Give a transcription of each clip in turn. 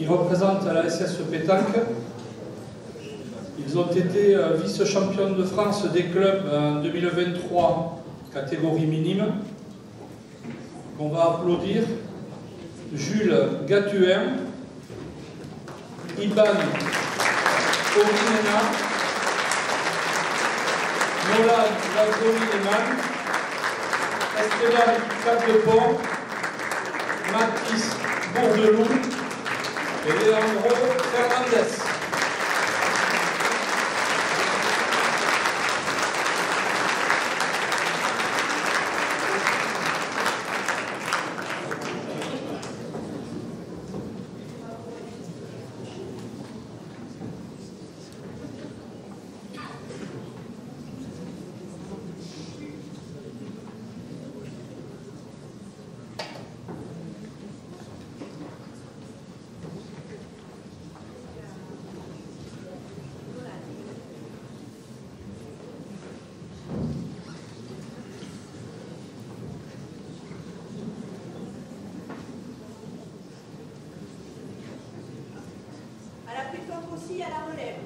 Ils représentent la SS Pétanque. Ils ont été vice-champions de France des clubs en 2023, catégorie minime. On va applaudir Jules Gatuin, Iban Orinena, Nolan Lagomineman, Esteban Capdepont, Mathis Bourdelou et Leandro Fernandez. Aussi à la relève.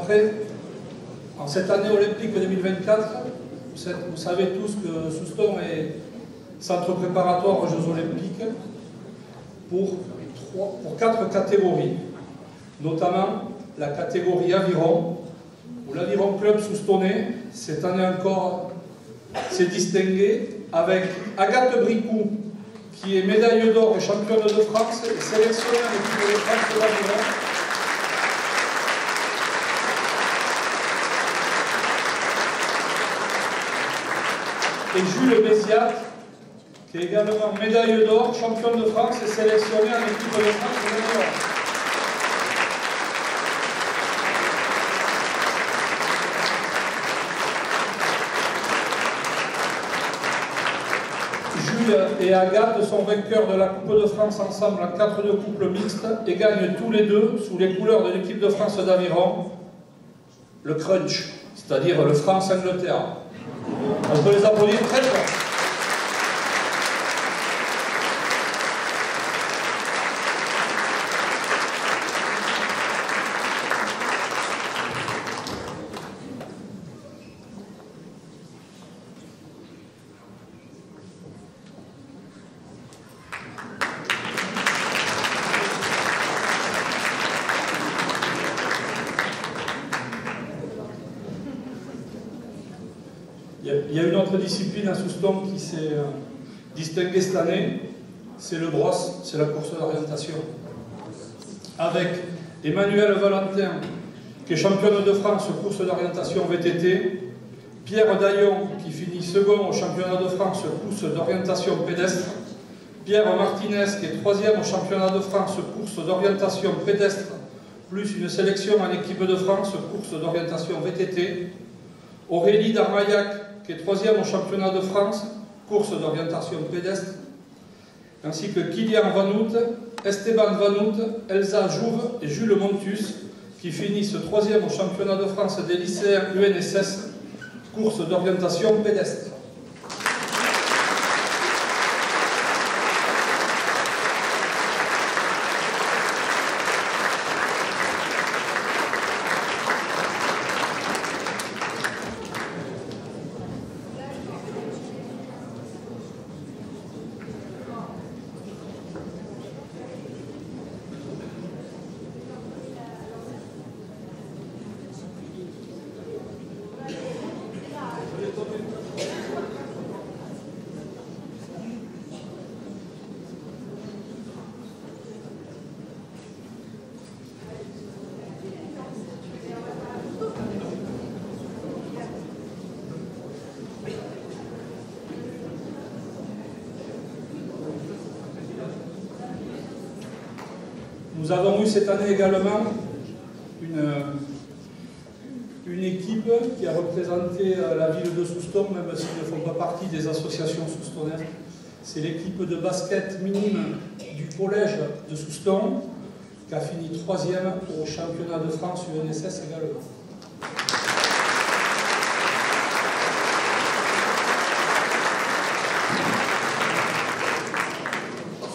Après, en cette année olympique 2024, vous savez tous que Soustons est centre préparatoire aux Jeux Olympiques pour 4 catégories, notamment la catégorie aviron, où l'Aviron Club Soustonnais, cette année encore, s'est distingué avec Agathe Bricou, qui est médaille d'or et championne de France et sélectionnée en équipe de France de l'aviron. Et Jules Béziat, qui est également médaille d'or, champion de France et sélectionné en équipe de France de l'aviron. Jules et Agathe sont vainqueurs de la Coupe de France ensemble en 4 de couple mixte et gagnent tous les deux, sous les couleurs de l'équipe de France d'aviron, le crunch, c'est-à-dire le France-Angleterre. On peut les applaudir très fort. Il y a une autre discipline à Soustons qui s'est distinguée cette année, c'est le brosse, c'est la course d'orientation. Avec Emmanuel Valentin, qui est championne de France course d'orientation VTT, Pierre Daillon, qui finit second au championnat de France course d'orientation pédestre, Pierre Martinez, qui est 3e au championnat de France course d'orientation pédestre, plus une sélection en équipe de France course d'orientation VTT, Aurélie Darmaillac, qui est 3e au championnat de France, course d'orientation pédestre, ainsi que Kylian Vanout, Esteban Vanout, Elsa Jouve et Jules Montus, qui finissent 3e au championnat de France des lycéens UNSS, course d'orientation pédestre. Nous avons eu cette année également une équipe qui a représenté la ville de Soustons, même s'ils ne font pas partie des associations soustonnaises. C'est l'équipe de basket minime du collège de Soustons qui a fini 3e au championnat de France UNSS également.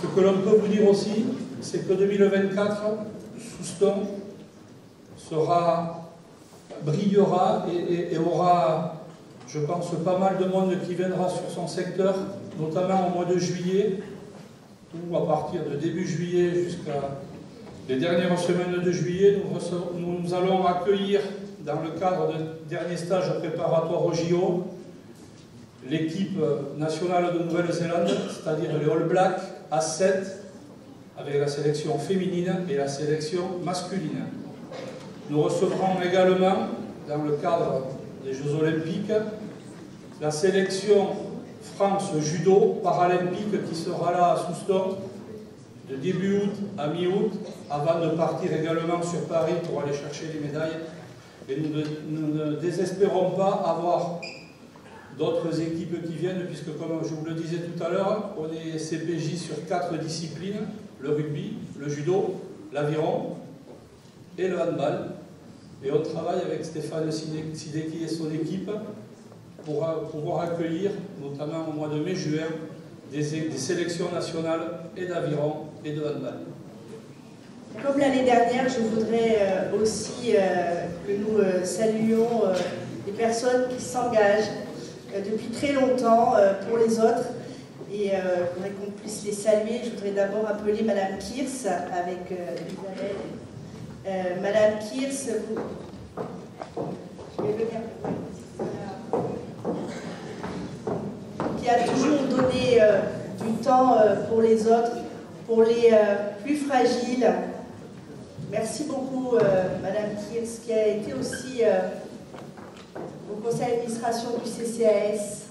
Ce que l'on peut vous dire aussi, c'est que 2024, Soustons brillera et aura, je pense, pas mal de monde qui viendra sur son secteur, notamment au mois de juillet, ou à partir de début juillet jusqu'à les dernières semaines de juillet, nous allons accueillir, dans le cadre du dernier stage préparatoire au JO, l'équipe nationale de Nouvelle-Zélande, c'est-à-dire les All Blacks à 7, avec la sélection féminine et la sélection masculine. Nous recevrons également, dans le cadre des Jeux Olympiques, la sélection France Judo paralympique qui sera là à Soustons de début août à mi-août, avant de partir également sur Paris pour aller chercher les médailles. Et nous ne désespérons pas avoir d'autres équipes qui viennent, puisque comme je vous le disais tout à l'heure, on est CPJ sur 4 disciplines, le rugby, le judo, l'aviron et le handball. Et on travaille avec Stéphane Sideki et son équipe pour pouvoir accueillir, notamment au mois de mai-juin, des sélections nationales et d'aviron et de handball. Comme l'année dernière, je voudrais aussi que nous saluions les personnes qui s'engagent depuis très longtemps pour les autres. Et je voudrais qu'on puisse les saluer. Je voudrais d'abord appeler Madame Kirs avec Isabelle. Madame Kirs, je vais venir. Qui a toujours donné du temps pour les autres, pour les plus fragiles. Merci beaucoup, Madame Kirs, qui a été aussi au conseil d'administration du CCAS,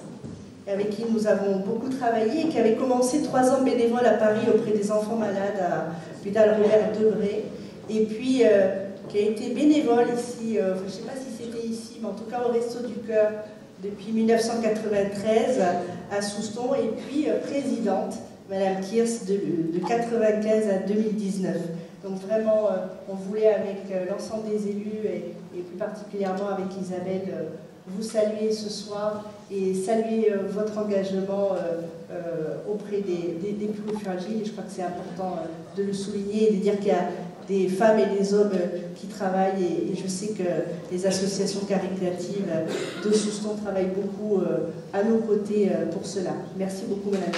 avec qui nous avons beaucoup travaillé, et qui avait commencé 3 ans bénévole à Paris auprès des enfants malades à Budal-Robert-Debré, et puis qui a été bénévole ici, je ne sais pas si c'était ici, mais en tout cas au Resto du Cœur depuis 1993 à Soustons, et puis présidente, Madame Kirs, de 1995 à 2019. Donc vraiment, on voulait avec l'ensemble des élus et plus particulièrement avec Isabelle, vous saluer ce soir et saluer votre engagement auprès des plus fragiles. Et je crois que c'est important de le souligner et de dire qu'il y a des femmes et des hommes qui travaillent, et je sais que les associations caritatives de Soustons travaillent beaucoup à nos côtés pour cela. Merci beaucoup, Madame.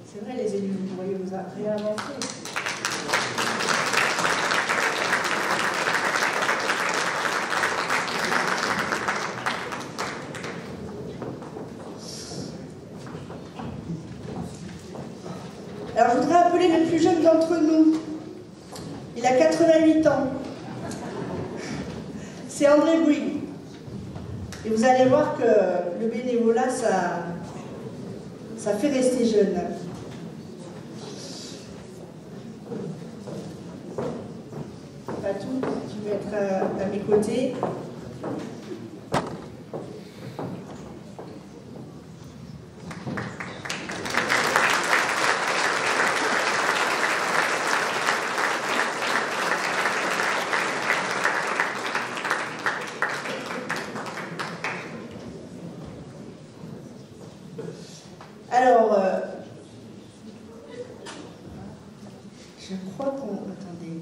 C'est vrai, les élus, vous pourriez vous réinventer. Alors, je voudrais appeler le plus jeune d'entre nous. Il a 88 ans. C'est André Bouygues. Et vous allez voir que le bénévolat, ça fait rester jeune. Fatou, tu vas être à mes côtés. Alors, je crois qu'on... Attendez.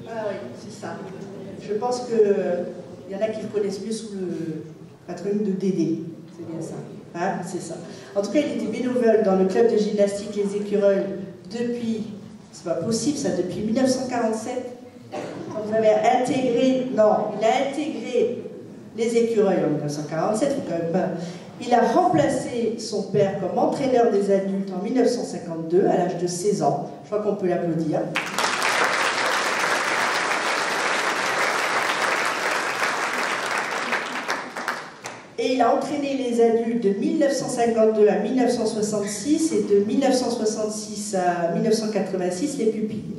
Ah oui, c'est ça. Je pense qu'il y en a qui le connaissent mieux sous le patronyme de Dédé. C'est bien ça. Hein, c'est ça. En tout cas, il était bénévole dans le club de gymnastique Les Écureuils depuis... C'est pas possible ça, depuis 1947. vous avez intégré, non, il a intégré les écureuils en 1947, quand même pas. Il a remplacé son père comme entraîneur des adultes en 1952, à l'âge de 16 ans. Je crois qu'on peut l'applaudir. Et il a entraîné les adultes de 1952 à 1966 et de 1966 à 1986 les pupilles.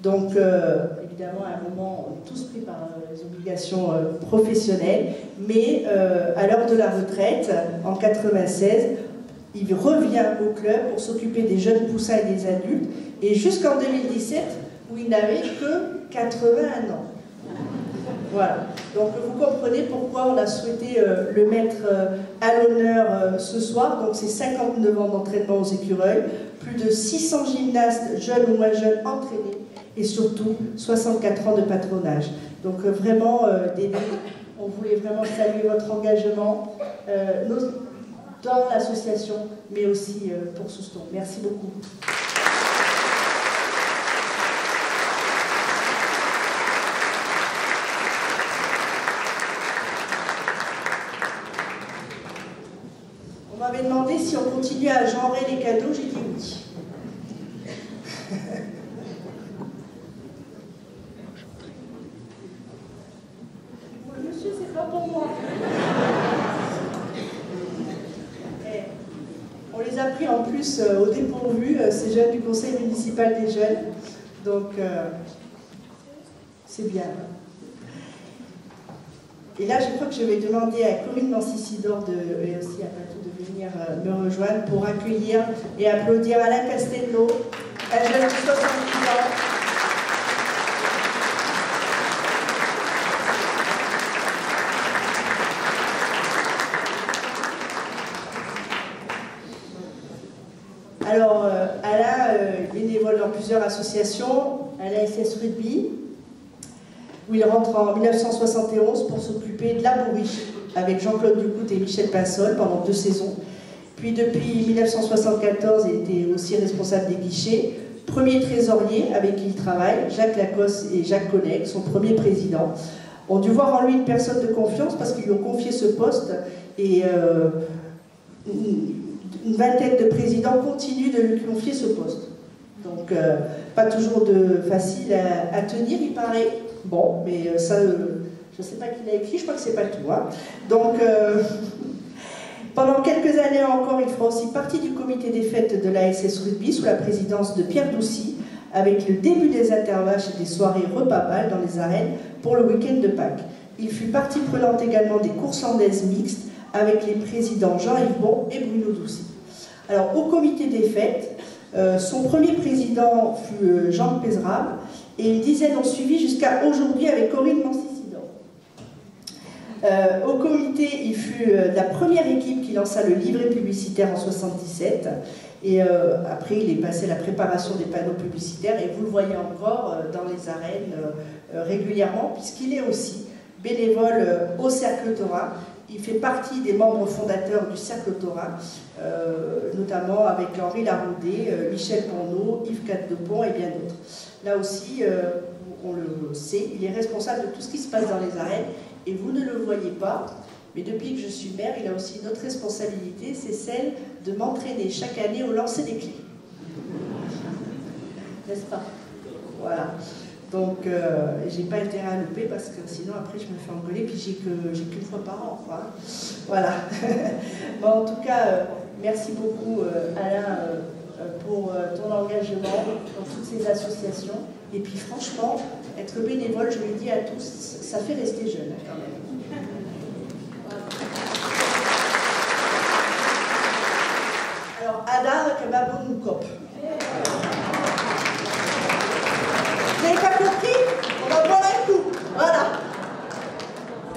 Donc, évidemment, à un moment, on est tous pris par les obligations professionnelles, mais à l'heure de la retraite, en 1996, il revient au club pour s'occuper des jeunes poussins et des adultes, et jusqu'en 2017, où il n'avait que 81 ans. Voilà, donc vous comprenez pourquoi on a souhaité le mettre à l'honneur ce soir. Donc c'est 59 ans d'entraînement aux écureuils, plus de 600 gymnastes, jeunes ou moins jeunes, entraînés, et surtout 64 ans de patronage. Donc vraiment, on voulait vraiment saluer votre engagement dans l'association, mais aussi pour Souston. Merci beaucoup. On m'avait demandé si on continuait à genrer les cadeaux, j'ai dit oui. Monsieur, c'est pas pour moi. On les a pris en plus au dépourvu, ces jeunes du conseil municipal des jeunes. Donc, c'est bien. Et là, je crois que je vais demander à Corinne Nancy-Sidor et aussi à Patou de venir me rejoindre pour accueillir et applaudir Alain Castello, un jeune de 70 ans. Alors, Alain est bénévole dans plusieurs associations, à la SS Rugby, où il rentre en 1971 pour s'occuper de la bourriche avec Jean-Claude Ducout et Michel Pinsol pendant 2 saisons. Puis depuis 1974, il était aussi responsable des guichets. Premier trésorier avec qui il travaille, Jacques Lacoste et Jacques Connec, son premier président, ont dû voir en lui une personne de confiance parce qu'ils lui ont confié ce poste et une vingtaine de présidents continuent de lui confier ce poste. Donc, pas toujours facile à tenir, il paraît. Bon, mais ça, je ne sais pas qui l'a écrit, je crois que c'est pas tout. Hein. Donc, pendant quelques années encore, il fera aussi partie du comité des fêtes de la SS Rugby sous la présidence de Pierre Doucy, avec le début des intervaches et des soirées repas-balles dans les arènes pour le week-end de Pâques. Il fut partie prenante également des courses landaises mixtes avec les présidents Jean-Yves Bon et Bruno Doucy. Alors, au comité des fêtes, son premier président fut Jean Pézerab, et une dizaine ont suivi jusqu'à aujourd'hui avec Corinne Nancy-Sidor. Au comité, il fut la première équipe qui lança le livret publicitaire en 1977, et après il est passé à la préparation des panneaux publicitaires, et vous le voyez encore dans les arènes régulièrement, puisqu'il est aussi bénévole au Cercle Taurin. Il fait partie des membres fondateurs du Cercle Taurin, notamment avec Henri Laroudet, Michel Ponneau, Yves Cadepont et bien d'autres. Là aussi, on le sait, il est responsable de tout ce qui se passe dans les arènes, et vous ne le voyez pas, mais depuis que je suis maire, il a aussi une autre responsabilité, c'est celle de m'entraîner chaque année au lancer des clés. N'est-ce pas? Voilà. Donc, j'ai pas intérêt à louper parce que sinon après je me fais engueuler, puis j'ai qu'une fois par an, quoi. Voilà. Bon, en tout cas, merci beaucoup Alain pour ton engagement dans toutes ces associations. Et puis franchement, être bénévole, je le dis à tous, ça fait rester jeune quand même. Alors, Ada, Kababon Kop.